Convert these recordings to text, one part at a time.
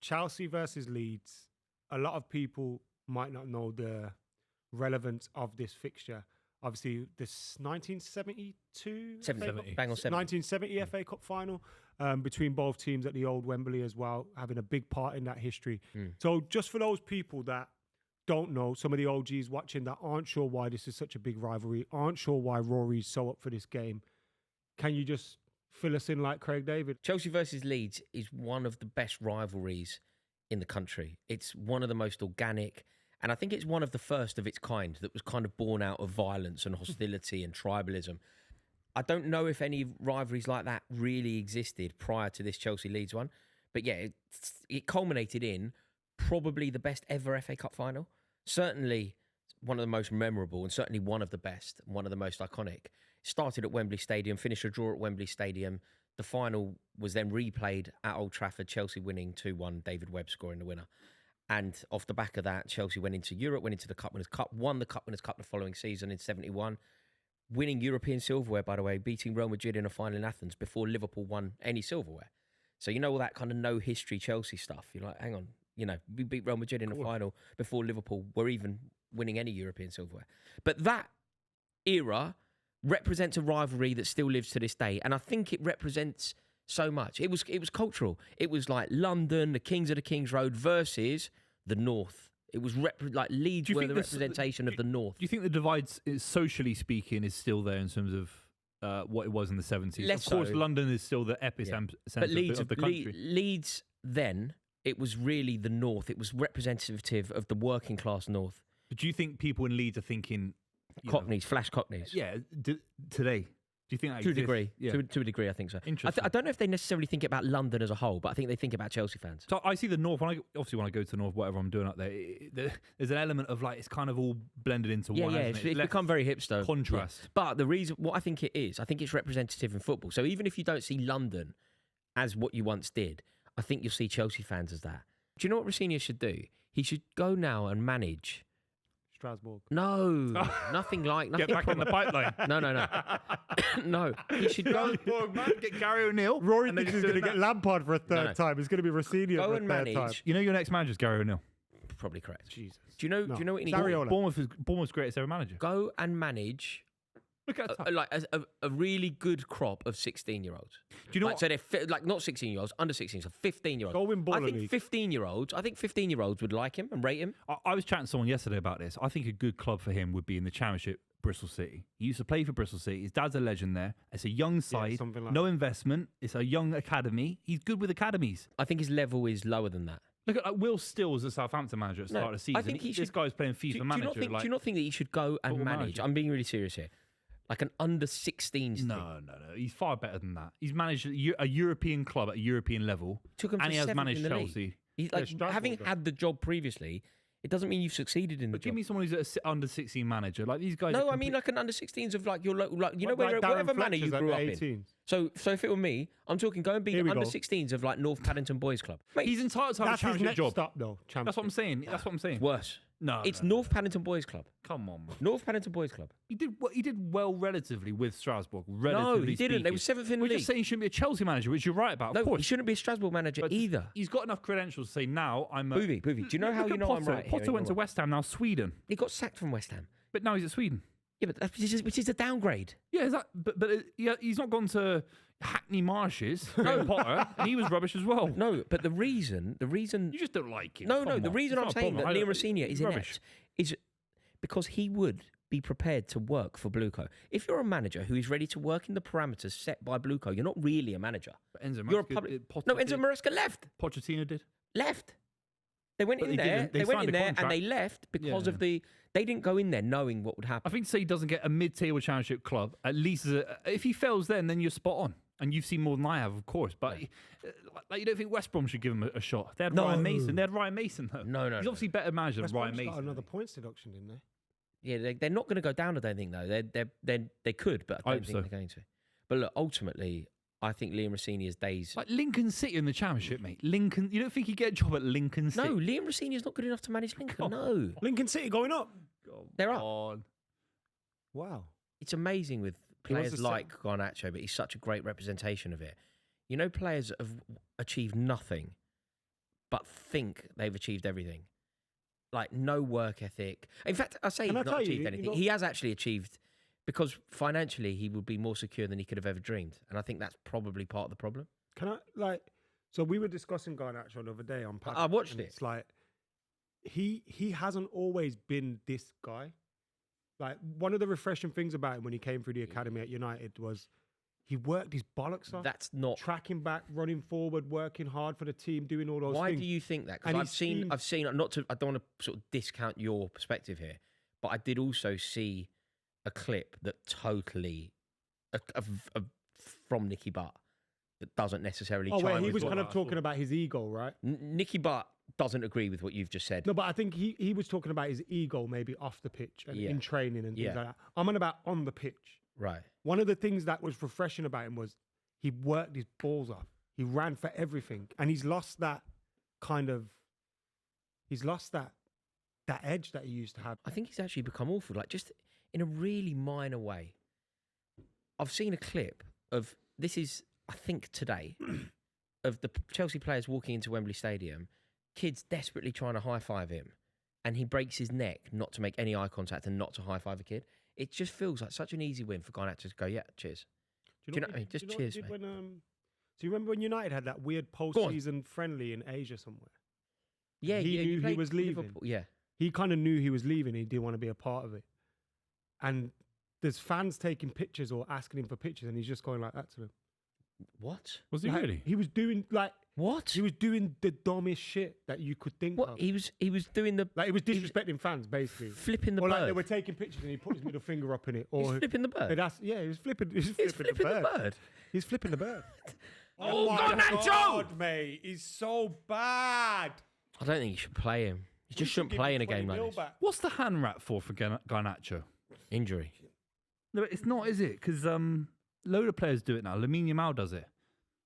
Chelsea versus Leeds. A lot of people might not know the relevance of this fixture. Obviously, this 1972 70. Bang on 70. 1970 FA Cup final between both teams at the old Wembley as well, having a big part in that history. So just for those people that don't know, some of the OGs watching that aren't sure why this is such a big rivalry, aren't sure why Rory's so up for this game, can you just fill us in like Craig David? Chelsea versus Leeds is one of the best rivalries in the country. It's one of the most organic, and I think it's one of the first of its kind that was kind of born out of violence and hostility and tribalism. I don't know if any rivalries like that really existed prior to this Chelsea-Leeds one, but yeah, it culminated in probably the best ever FA Cup final. Certainly one of the most memorable and certainly one of the best, one of the most iconic. Started at Wembley Stadium, finished a draw at Wembley Stadium. The final was then replayed at Old Trafford, Chelsea winning 2-1, David Webb scoring the winner. And off the back of that, Chelsea went into Europe, went into the Cup Winners' Cup, won the Cup Winners' Cup the following season in 71, winning European silverware, by the way, beating Real Madrid in a final in Athens before Liverpool won any silverware. So you know all that kind of no-history Chelsea stuff. You're like, hang on, we beat Real Madrid in a final before Liverpool were even winning any European silverware. But that era represents a rivalry that still lives to this day, and I think it represents so much. It was cultural. It was like London, the Kings of the King's Road versus the North. It was like Leeds were the representation of the North. Do you think the divide, socially speaking, is still there in terms of what it was in the 70s? Of course, London is still the epicenter of the country. Leeds then, it was really the North. It was representative of the working class North. But do you think people in Leeds are thinking Cockneys, flash Cockneys? Yeah, today. Do you think that to a exists? degree? Yeah. To a degree, I think so. Interesting. I don't know if they necessarily think about London as a whole, but I think they think about Chelsea fans. So I see the North. Obviously, when I go to the North, whatever I'm doing up there, there's an element of like it's kind of all blended into one. Yeah, it's become very hipster. Contrast. Yeah. But the reason, what I think it is, I think it's representative in football. So even if you don't see London as what you once did, I think you'll see Chelsea fans as that. Do you know what Rossini should do? He should go now and manage Strasbourg. No, nothing like nothing. Get back in the pipeline. No. No, he should go. Strasbourg, man, get Gary O'Neill. Rory thinks he's going to get Lampard for a third time. It's going to be Rossini for a third time. You know your next manager is Gary O'Neill. Probably correct. Jesus. Do you know what he needs? Bournemouth's greatest ever manager. Go and manage. Look at a really good crop of 16-year-olds. Do you know what? So they're not 16-year-olds, under 16, so 15-year-olds. Go win Baller League. I think 15-year-olds would like him and rate him. I was chatting to someone yesterday about this. I think a good club for him would be in the Championship, Bristol City. He used to play for Bristol City. His dad's a legend there. It's a young side, no investment. It's a young academy. He's good with academies. I think his level is lower than that. Look at Will Still was the Southampton manager at the start of the season. I think this guy's playing FIFA manager. Do you not think that he should go and manage? I'm being really serious here. Like an under-16s team. No. He's far better than that. He's managed a European club at a European level. And he has managed Chelsea. Having had the job previously, it doesn't mean you've succeeded in the job. Give me someone who's an under-16 manager. Like these guys. No, I mean like an under-16s of like your wherever manner you grew up in. So if it were me, I'm talking go and be the under-16s of like North Paddington Boys Club. Mate, he's entitled to have a championship job. Stop though. That's what I'm saying. It's worse. No, it's North Paddington Boys Club. Come on, man. North Paddington Boys Club. He did well relatively with Strasbourg. No, he didn't. They were 7th in the league. We're just saying he shouldn't be a Chelsea manager, which you're right about. No, of course. He shouldn't be a Strasbourg manager either. He's got enough credentials to say now I'm. Buvey. Do you know how you know I'm right? Potter went to West Ham, now Sweden. He got sacked from West Ham, but now he's at Sweden. Yeah, but which is a downgrade. Yeah, he's not gone to Hackney Marshes. No, Potter, and he was rubbish as well. No, but the reason you just don't like him. No, the reason I'm saying that Liam Rossini is inept is because he would be prepared to work for Blueco. If you're a manager who is ready to work in the parameters set by Blueco, you're not really a manager. But Enzo Maresca left. Pochettino did. Left. They went in there. They went in there and they left because of the. They didn't go in there knowing what would happen. I think say he doesn't get a mid-table championship club. At least if he fails, then you're spot on. And you've seen more than I have, of course. But you don't think West Brom should give him a shot? They had Ryan Mason. They had Ryan Mason though. No. He's obviously better manager than Ryan Mason. Got another points deduction, didn't they? Yeah, they're not going to go down. I don't think though. They could, but I don't think they're going to. But look, ultimately, I think Liam Rossini's days. Like Lincoln City in the Championship, mate. Lincoln. You don't think he'd get a job at Lincoln City? No, Liam Rossini is not good enough to manage Lincoln. No. Lincoln City going up. They're up. Wow. It's amazing with players like Garnacho, but he's such a great representation of it. You know, players have achieved nothing but think they've achieved everything. Like, no work ethic. In fact, I say he's Can I not tell you, achieved anything. He has actually achieved, because financially he would be more secure than he could have ever dreamed. And I think that's probably part of the problem. So we were discussing Garnacho the other day on Paddock, I watched it. It's like, he hasn't always been this guy. Like, one of the refreshing things about him when he came through the academy at United was he worked his bollocks off. That's not tracking back, running forward, working hard for the team, doing all those things. Why do you think that? Because I've seen. Not to. I don't want to sort of discount your perspective here, but I did also see a clip that totally from Nicky Butt that doesn't necessarily. Oh, where he was kind of talking about his ego, right? Nicky Butt doesn't agree with what you've just said. No, but I think he was talking about his ego maybe off the pitch and in training and things like that. I'm on about on the pitch. Right. One of the things that was refreshing about him was he worked his balls off. He ran for everything, and he's lost that that edge that he used to have. I think he's actually become awful, like just in a really minor way. I've seen a clip of this is, I think, today, of the Chelsea players walking into Wembley Stadium, kids desperately trying to high five him, and he breaks his neck not to make any eye contact and not to high five a kid. It just feels like such an easy win for Garnacho to go, yeah, cheers. Do you know what I mean? Just cheers, mate. Do you remember when United had that weird post-season friendly in Asia somewhere? Yeah, he knew he was leaving. Liverpool, yeah. He kind of knew he was leaving. He didn't want to be a part of it. And there's fans taking pictures or asking him for pictures, and he's just going like that to them. What? Was he really? He was doing like... What? He was doing the dumbest shit that you could think of. He was doing the... Like, he was disrespecting fans, basically. Flipping the or bird. Like, they were taking pictures and he put his middle finger up in it. Or he's flipping the bird? He was flipping the bird. He's flipping the bird. Oh, Garnacho! God, mate. He's so bad. I don't think you should play him. You just shouldn't play in a game like this. What's the hand wrap for Garnacho? Injury. No, it's not, is it? Because load of players do it now. Lamine Yamal does it.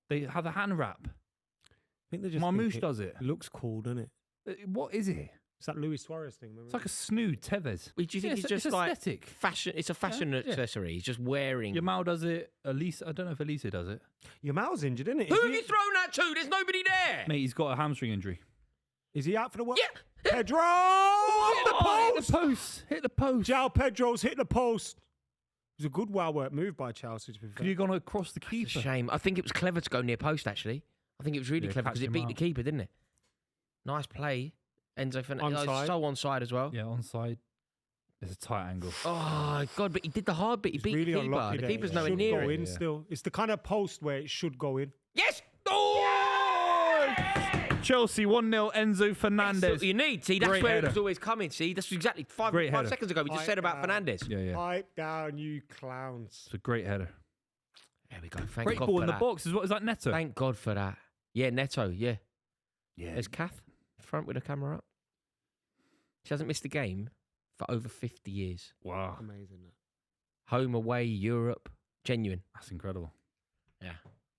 They have a hand wrap. I think they just Marmoush does it. Looks cool, doesn't it? What is it? It's that Luis Suarez thing. Remember? It's like a snood, Tevez. Do you think it's just it's like aesthetic. fashion? It's a fashion accessory. He's just wearing. Yamal does it. Elisa, I don't know if Elisa does it. Yamal's injured, isn't it? Who have you thrown that to? There's nobody there. Mate, he's got a hamstring injury. Is he out for the World? Yeah. Pedro! Hit the post! Hit the post! João Pedro's hit the post. It was a good well-worked move by Chelsea, to be fair. Could you have gone across the keeper? It's a shame. I think it was clever to go near post, actually. I think it was really clever because it beat the keeper, didn't it? Nice play. Enzo Fernandez. Onside. So onside as well. Yeah, onside. It's a tight angle. Oh, God, but he did the hard bit. He beat really the keeper. The keeper's nowhere near go it. in still. It's the kind of post where it should go in. Yes! Oh! Chelsea 1-0, Enzo Fernandez. That's what you need. See, that's Great where header. it was always coming. See, that's exactly five seconds ago we just said about Fernandez. Yeah. Pipe down, you clowns. It's a great header. There we go. Thank Great God ball for in the that. box. Is that Neto? Thank God for that. Yeah, Neto, yeah. Yeah. There's Kath, front with the camera up. She hasn't missed a game for over 50 years. Wow. Amazing. Home, away, Europe. Genuine. That's incredible. Yeah.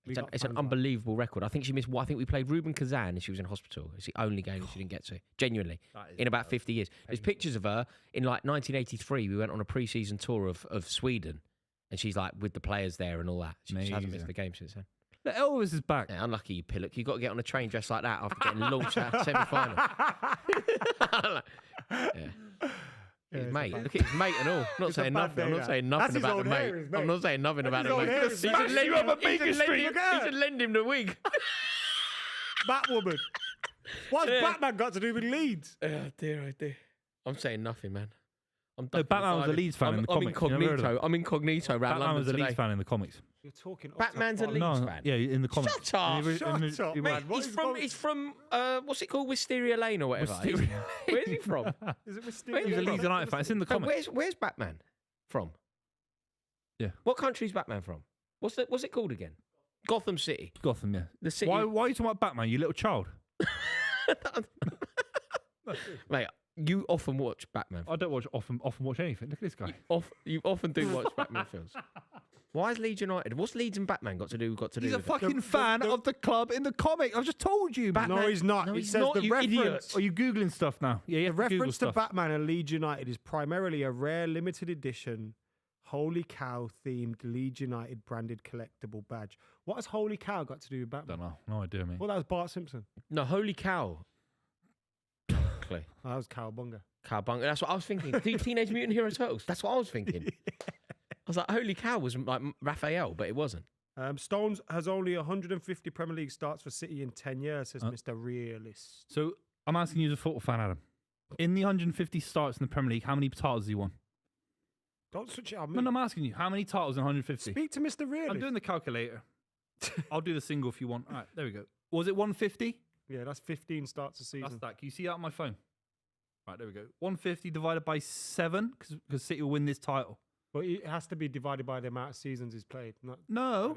It's an unbelievable record. I think she missed. I think we played Ruben Kazan and she was in hospital. It's the only game she didn't get to. Genuinely, in about 50 years. There's pictures of her in like 1983. We went on a pre-season tour of Sweden, and she's like with the players there and all that. She just hasn't missed a game since then. The Elvis is back. Yeah, unlucky you pillock. You got to get on a train dressed like that after getting launched out of semi-final. Yeah. His mate, look at his mate and all. I'm not saying nothing. I'm not saying nothing about the mate. I'm not saying nothing about the mate. He should lend him the wig. Batwoman. What's Batman got to do with Leeds? Oh dear. I'm saying nothing, man. Batman was a Leeds fan in the comics. I'm incognito around Batman was a London Leeds fan in the comics. You're talking. Batman's a Leeds fan. Yeah, in the comics. Shut up. Shut up, man. He's from what's it called, Wisteria Lane or whatever. Where's he from? Is it Wisteria? He's a Leeds United fan. It's in the comics. Where's Batman from? Yeah. What country's Batman from? What's it called again? Gotham City. Gotham, yeah. The city. Why are you talking about Batman, you little child? Mate, you often watch Batman. I don't often watch anything. Look at this guy. You often do watch Batman films. Why is Leeds United? What's Leeds and Batman got to do? He's a fucking fan of the club in the comic. I've just told you. Batman. No, he's not. No, It he's says not, the you reference. idiot. Are you Googling stuff now? Yeah, The reference to Batman and Leeds United is primarily a rare limited edition Holy Cow themed Leeds United branded collectible badge. What has Holy Cow got to do with Batman? Don't know. No idea, mate. Well, that was Bart Simpson. No, holy cow. Clay. Oh, that was Cowabunga. Cowabunga. That's what I was thinking. Teenage Mutant Hero Turtles. That's what I was thinking. I was like, holy cow was like Raphael, but it wasn't. Stones has only 150 Premier League starts for City in 10 years, says Mr. Realist. So I'm asking you as a football fan, Adam. In the 150 starts in the Premier League, how many titles has he won? Don't switch it on me. No, I'm asking you. How many titles in 150? Speak to Mr. Realist. I'm doing the calculator. I'll do the single if you want. All right, there we go. Was it 150? Yeah, that's 15 starts a season. That's that. Can you see that on my phone? Right, there we go. 150 divided by 7, because City will win this title. But it has to be divided by the amount of seasons he's played. Not No.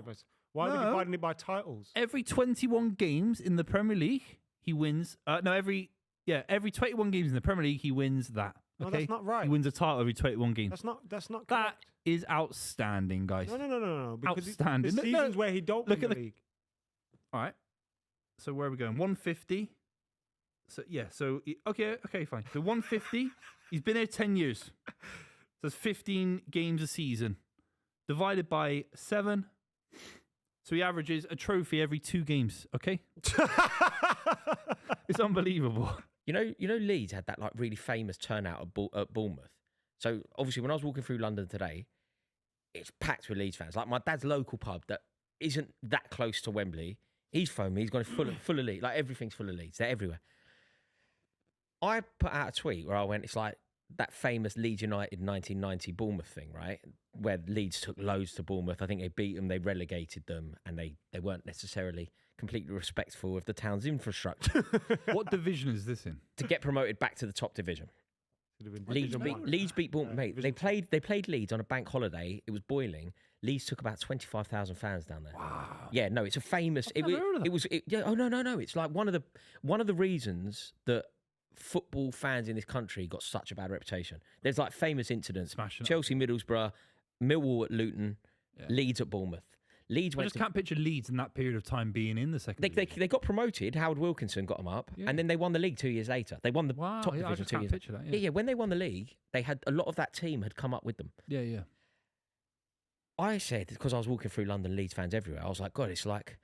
Why are we dividing it by titles? Every 21 games in the Premier League, he wins. Every 21 games in the Premier League, he wins that. No, Okay? that's not right. He wins a title every 21 games. That's not That correct. is outstanding, guys. No. Because Outstanding. The seasons where he don't Look win at the league. All right. So where are we going? 150. So yeah. So okay, fine. So 150. He's been there 10 years. So it's 15 games a season, divided by 7. So he averages a trophy every 2 games. Okay. It's unbelievable. You know, Leeds had that like really famous turnout at Bournemouth. So obviously, when I was walking through London today, it's packed with Leeds fans. Like my dad's local pub that isn't that close to Wembley. He's phoned me. He's gone full of Leeds. Like everything's full of Leeds. They're everywhere. I put out a tweet where I went, it's like that famous Leeds United 1990 Bournemouth thing, right? Where Leeds took loads to Bournemouth. I think they beat them, they relegated them, and they weren't necessarily completely respectful of the town's infrastructure. What division is this in? To get promoted back to the top division. Leeds beat Bournemouth. Mate, they played Leeds on a bank holiday. It was boiling. Leeds took about 25,000 fans down there. Wow. Yeah, no, it's a famous. Oh no. It's like one of the reasons that football fans in this country got such a bad reputation. There's like famous incidents: Chelsea, Middlesbrough, Millwall at Luton, Leeds at Bournemouth. Leeds I just can't picture Leeds in that period of time being in the second division. They got promoted. Howard Wilkinson got them up, and then they won the league 2 years later. They won the top division I just 2 can't years picture later. that. Yeah. When they won the league, they had a lot of that team had come up with them. Yeah. I said, because I was walking through London, Leeds fans everywhere, I was like, God, it's like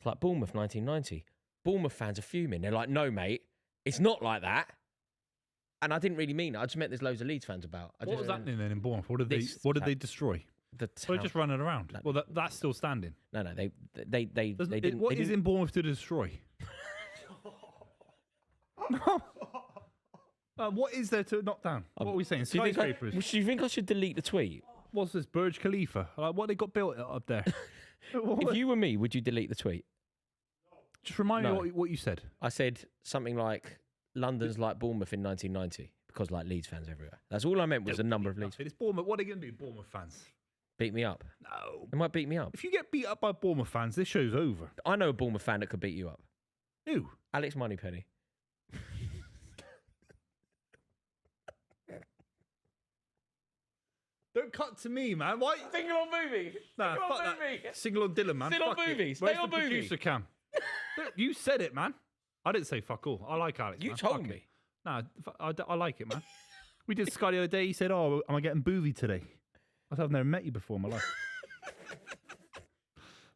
Bournemouth 1990. Bournemouth fans are fuming. They're like, no, mate, it's not like that. And I didn't really mean it. I just meant there's loads of Leeds fans about. What was happening then in Bournemouth? What did they destroy? They're just running around. Well, that's still standing. No, they didn't. What is in Bournemouth to destroy? No. What is there to knock down? What are we saying? Skyscrapers? Do you think I should delete the tweet? What's this, Burj Khalifa? Like, what they got built up there? If you were me, would you delete the tweet? Just remind me what you said. I said something like, London's like Bournemouth in 1990, because like Leeds fans everywhere. That's all I meant was a number of Leeds. It's Bournemouth. What are they going to do, Bournemouth fans? Beat me up? No. They might beat me up. If you get beat up by Bournemouth fans, this show's over. I know a Bournemouth fan that could beat you up. Who? Alex Moneypenny. Don't cut to me, man. Why? Single on Buvey. Nah, fuck that. Single on Dylan, man. Still on Buvey. Stay on Buvey. Producer cam. Look, you said it, man. I didn't say fuck all. I like Alex. You told me. Nah, I like it, man. We did Sky the other day. He said, "Oh, am I getting Buvey today?" I said, "I've never met you before in my life."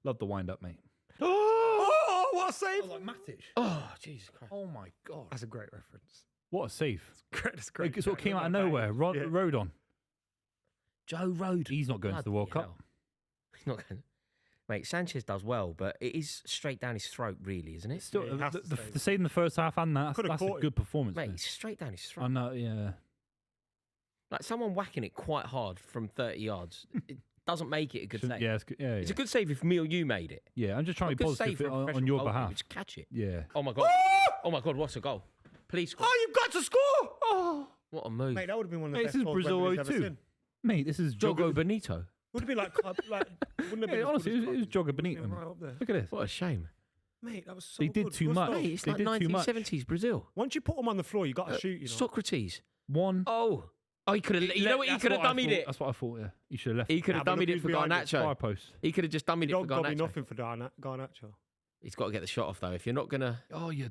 Love the wind up, mate. Oh, what a save! Like Matic. Oh, Jesus Christ. Oh my God. That's a great reference. What a save. That's great. It sort of came out of nowhere. Rodon. Joe Rode. He's not going to the World Cup. He's not going. Mate, Sanchez does well, but it is straight down his throat, really, isn't it? Still, the save in the first half and that's a good performance. Mate, it's straight down his throat. I know, yeah. Like someone whacking it quite hard from 30 yards, it doesn't make it a good save. Yeah, it's good. Yeah, it's a good save if me or you made it. Yeah, I'm just trying to be positive on your behalf. Just catch it. Yeah. Oh my God. Oh my God, what's a goal? Please score. Oh, you've got to score! Oh, what a move. mate, that would have been one of the best This is goals Brazil Wembley's ever 02. seen. Mate, this is Jogo Benito. Would it be like wouldn't it be honestly, it was Jogo Benito. right up there. Look at this. What a shame. Mate, that was so They did good. too Good much. stuff. Mate, it's They like did too much. 1970s Brazil. Once you put them on the floor, you got to shoot. You know. Socrates. One. Oh, he could have. You know what? He could have dummied it. That's what I thought. Yeah, he should have left. He could have but dummied look it for who's behind it. Far Garnacho. post. He could have just dummied it You for don't got me Garnacho. nothing for Garnacho. He's got to get the shot off though. If you're not gonna, Oh, yeah.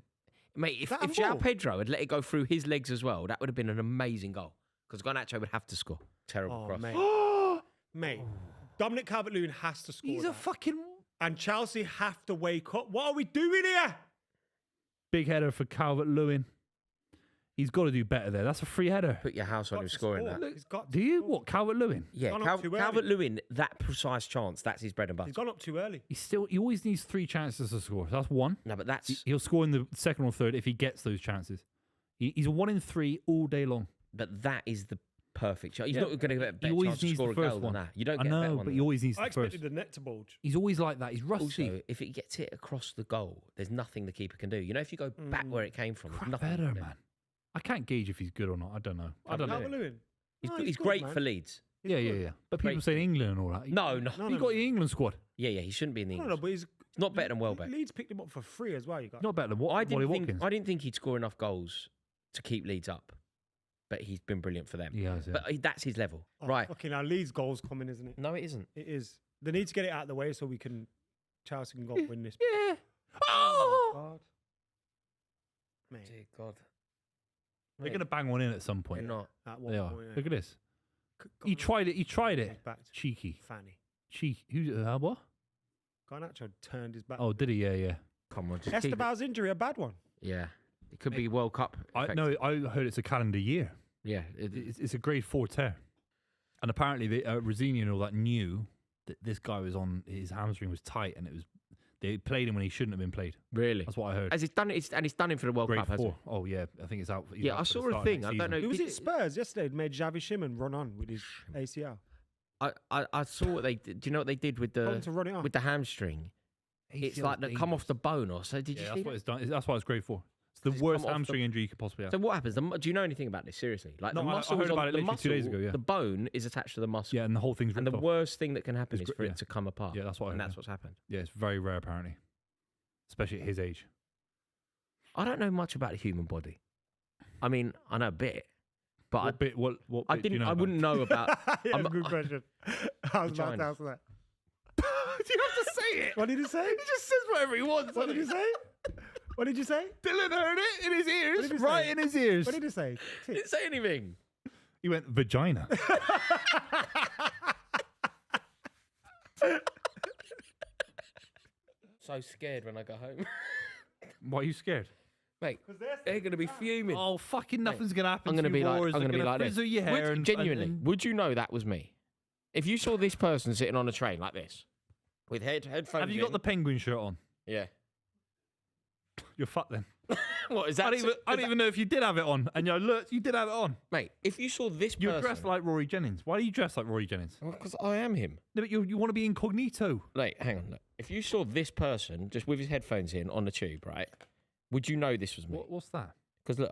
mate, if That João handball? Pedro had let it go through his legs as well, that would have been an amazing goal. Because Garnacho would have to score. Terrible Oh, cross. mate. Mate, Dominic Calvert-Lewin has to score. He's a fucking... And Chelsea have to wake up. What are we doing here? Big header for Calvert-Lewin. He's got to do better there. That's a free header. Put your house on him scoring that. Do you? What, Calvert-Lewin? Yeah, Calvert-Lewin, that precise chance, that's his bread and butter. He's gone up too early. He always needs 3 chances to score. So that's 1. No, but that's... He'll score in the second or third if he gets those chances. He's a 1 in 3 all day long. But that is the perfect chance. He's not going to get a better chance to score a goal than that. You don't get I know, a better one. but he always needs the first. I expected the net to bulge. He's always like that. He's rusty. Also, if it gets hit across the goal, there's nothing the keeper can do. You know, if you go back where it came from, there's nothing better, you can do. man. I can't gauge if he's good or not. I don't know. Calvert-Lewin. He's great for Leeds. Yeah. But people say England and all that. No. He got the England squad. Yeah, he shouldn't be in the English. No, but he's not better than Welbeck. Leeds picked him up for free as well. Not better than Wally Watkins. I didn't think he'd score enough goals to keep Leeds up, but he's been brilliant for them. He has, yeah. But that's his level, right? Okay, now Leeds' goals coming, isn't it? No, it isn't. It is. They need to get it out of the way so Chelsea can go win this. Yeah. Oh! God. Mate. Dear God. They're going to bang one in at some point. They're not. They are. Point, yeah. Look at this. He tried it. Back to Cheeky. Fanny. Cheeky. What? Garnacho turned his back. Oh, did he? Yeah. Come on, just keep it. Esteban's injury, a bad one. Yeah. It could be World Cup. I heard it's a calendar year. Yeah. It's a grade 4 tear. And apparently, Rosini and all that knew that this guy was on, his hamstring was tight, and they played him when he shouldn't have been played. Really? That's what I heard. Has he done it? And he's done it for the World Cup, Grade 4. hasn't he? Oh, yeah. I think it's out. Yeah, I saw a thing. I don't know. He was at Spurs yesterday. Made Xavi Shimon run on with his ACL. I saw what they did. Do you know what they did with the hamstring? It's like they come off the bone or so. Did you see that's that? what it's done. That's why it's grade 4. It's the worst hamstring injury you could possibly have. So what happens? Do you know anything about this? Seriously, like No, the muscle. I heard about it literally 2 days ago. Yeah. The bone is attached to the muscle. Yeah, and the whole thing's ripped And the off. worst thing that can happen is for it to come apart. Yeah, that's what I heard. And that's what's happened. Yeah, it's very rare apparently, especially at his age. I don't know much about the human body. I mean, I know a bit, but What bit I do didn't. you know I wouldn't know about. Yeah, good question. I was about to answer that. Do you have to say it? What did he say? He just says whatever he wants. What did he say? What did you say? Dylan heard it in his ears, What did he right say? in his ears. What did he say? He didn't say anything. He went vagina. So scared when I go home, Why are you scared? mate. They're going to be fuming. Oh, fucking nothing's gonna happen. I'm going to be like, Roars. I'm going to They're be like this. frizzle your hair Genuinely, would you know that was me? If you saw this person sitting on a train like this, with headphones. Have you got the penguin shirt on? Yeah. You're fucked then. What is that? I don't even know if you did have it on. And look, you did have it on. Mate, if you saw this You're person, dressed like Rory Jennings. Why are you dressed like Rory Jennings? because I am him. No, but you want to be incognito. Like, hang on. Look. If you saw this person just with his headphones in on the tube, right? Would you know this was me? What's that? Because look,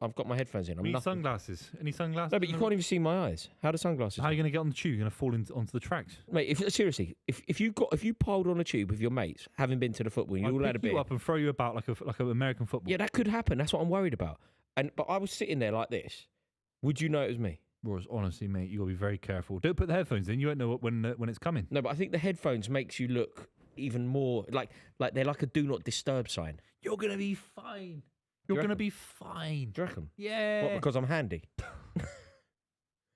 I've got my headphones in. I'm We need nothing. sunglasses. Any sunglasses? No, but you can't even see my eyes. How do sunglasses? How are you going to get on the tube? You're going to fall onto the tracks. Mate, seriously, if you piled on a tube with your mates, having been to the football, and you all had a I'd pick beer. you up and throw you about like an American football. Yeah, that could happen. That's what I'm worried about. But I was sitting there like this. Would you know it was me? Roars, honestly, mate, you got to be very careful. Don't put the headphones in. You won't know when it's coming. No, but I think the headphones makes you look even more like they're like a do not disturb sign. You're going to be fine. You're going to be fine. Do you reckon? Yeah. What, because I'm handy?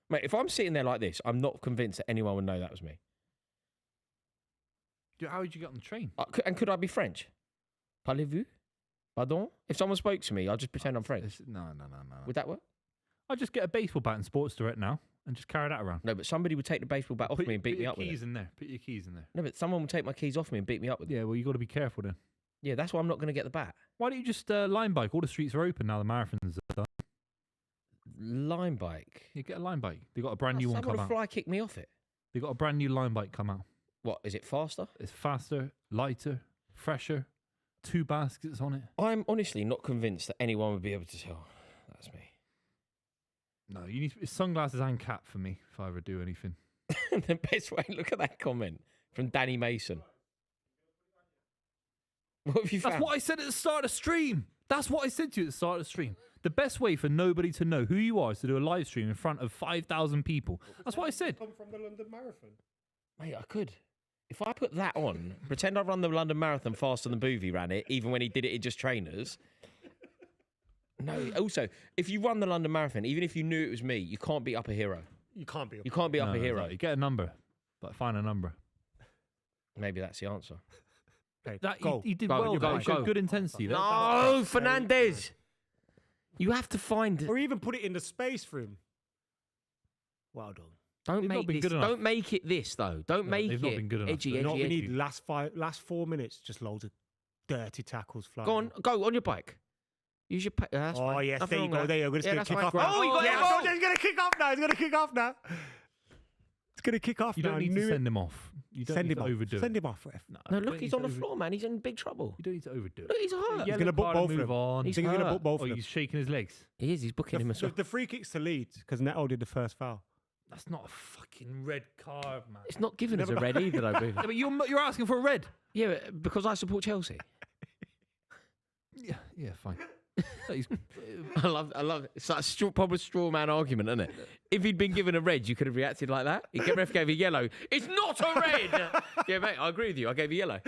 Mate, if I'm sitting there like this, I'm not convinced that anyone would know that was me. How would you get on the train? And could I be French? Parlez-vous? Pardon? If someone spoke to me, I'll just pretend I'm French. No. Would that work? I'll just get a baseball bat and Sports Direct now and just carry that around. No, but somebody would take the baseball bat off me and beat me up with it. Put your keys in there. Put your keys in there. No, but someone would take my keys off me and beat me up with it. Yeah, well, you got to be careful then. Yeah, that's why I'm not going to get the bat. Why don't you just line bike? All the streets are open now. The marathons are done. Line bike? You get a line bike. They got a brand new one come Someone out. would fly kick me off it. They got a brand new line bike come out. What, is it faster? It's faster, lighter, fresher. 2 baskets on it. I'm honestly not convinced that anyone would be able to tell. That's me. No, you need sunglasses and cap for me if I ever do anything. The best way, look at that comment from Danny Mason. What have you found? That's what I said at the start of the stream. That's what I said to you at the start of the stream. The best way for nobody to know who you are is to do a live stream in front of 5,000 people. That's what I said. Come from the London Marathon. Mate, I could. If I put that on, pretend I run the London Marathon faster than Buvey ran it, even when he did it in just trainers. No, also, if you run the London Marathon, even if you knew it was me, you can't beat up a hero. You can't be. You can't be up a hero. You get a number, like find a number. Maybe that's the answer. Okay, He did Go, well. you go, He showed go. good intensity. No, Fernandez. You have to find. Or even put it in the space for him. Well done. Don't They've not make been this. good enough. Don't make it this though. Don't make they've it not been good enough. edgy, You You know edgy, what we edgy. need? Last 4 minutes, just loads of dirty tackles flying. Go on, go on your bike. Use your. That's Oh, fine. yes, Nothing there you wrong go. with There you that. go. It's Yeah, going to that's kick fine. off now. Oh, he got yeah, it off. it's going to kick off now. It's going to kick off now. It's going to kick off You now. don't need to send him off. You don't Send need him to off. overdo Send it. him off, ref. No, you look, don't he's need on to the floor, man. He's in big trouble. You don't need to overdo it. Look, he's hurt. Yellow gonna book card, both of move them. on. He's He's going to hurt. book both Oh, of them. he's shaking his legs. He is. He's booking him as well. The free kicks to Leeds because Neto did the first foul. That's not a fucking red card, man. It's not giving us a red either, though, Buvey. Yeah, but you're asking for a red. Yeah, because I support Chelsea. Yeah, fine. He's- I love it. It's like a proper straw man argument, isn't it? If he'd been given a red, you could have reacted like that. The ref gave a yellow. It's not a red. Yeah, mate, I agree with you. I gave a yellow.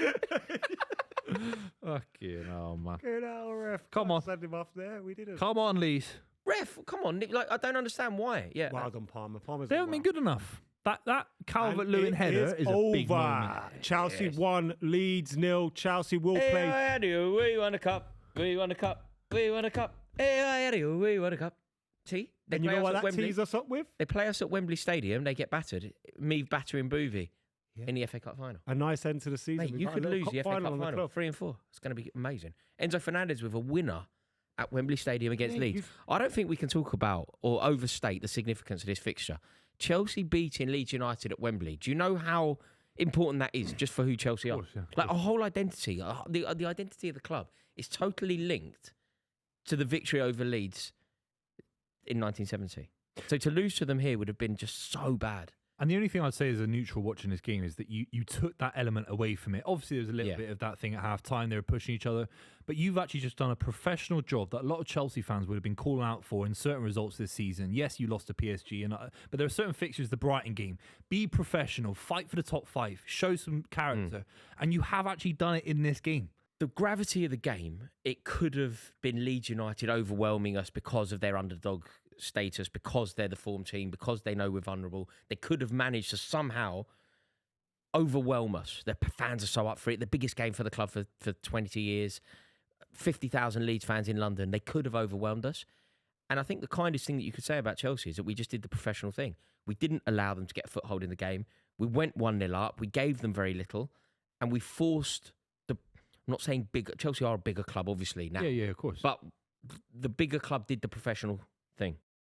Fucking hell, man. Good hell, ref. Come on. Send him off there. We didn't. Come on, Leeds. Ref, come on. Like, I don't understand why. Yeah. Well done, Palmer. Palmer's They haven't been good enough. That Calvert-Lewin And header it is a big over. moment. Chelsea won. Leeds 0. Chelsea will Hey, play. I do. We won a cup. We won a cup. We won a cup. Hey, I do. We won a cup. See? They And you play know us what at that Wembley. tees us up with? They play us at Wembley Stadium. They get battered. Me battering Buvey in the FA Cup final. A nice end to the season. Mate, We've you got a could little lose cup the FA Cup on the final. club. 3 and 4. It's going to be amazing. Enzo Fernandez with a winner at Wembley Stadium against Yeah, Leeds. you've- I don't think we can talk about or overstate the significance of this fixture. Chelsea beating Leeds United at Wembley. Do you know how important that is just for who Chelsea are? course, yeah, of Like a whole identity, the identity of the club is totally linked to the victory over Leeds in 1970. So to lose to them here would have been just so bad. And the only thing I'd say as a neutral watching this game is that you took that element away from it. Obviously, there's a little bit of that thing at half time. They were pushing each other. But you've actually just done a professional job that a lot of Chelsea fans would have been calling out for in certain results this season. Yes, you lost to PSG, but there are certain fixtures, the Brighton game. Be professional. Fight for the top 5. Show some character. And you have actually done it in this game. The gravity of the game, it could have been Leeds United overwhelming us because of their underdog status, because they're the form team, because they know we're vulnerable. They could have managed to somehow overwhelm us. Their fans are so up for it. The biggest game for the club for 20 years. 50,000 Leeds fans in London. They could have overwhelmed us. And I think the kindest thing that you could say about Chelsea is that we just did the professional thing. We didn't allow them to get a foothold in the game. We went 1-0 up. We gave them very little. And we forced I'm not saying big. Chelsea are a bigger club, obviously, now. Yeah, of course. But the bigger club did the professional thing.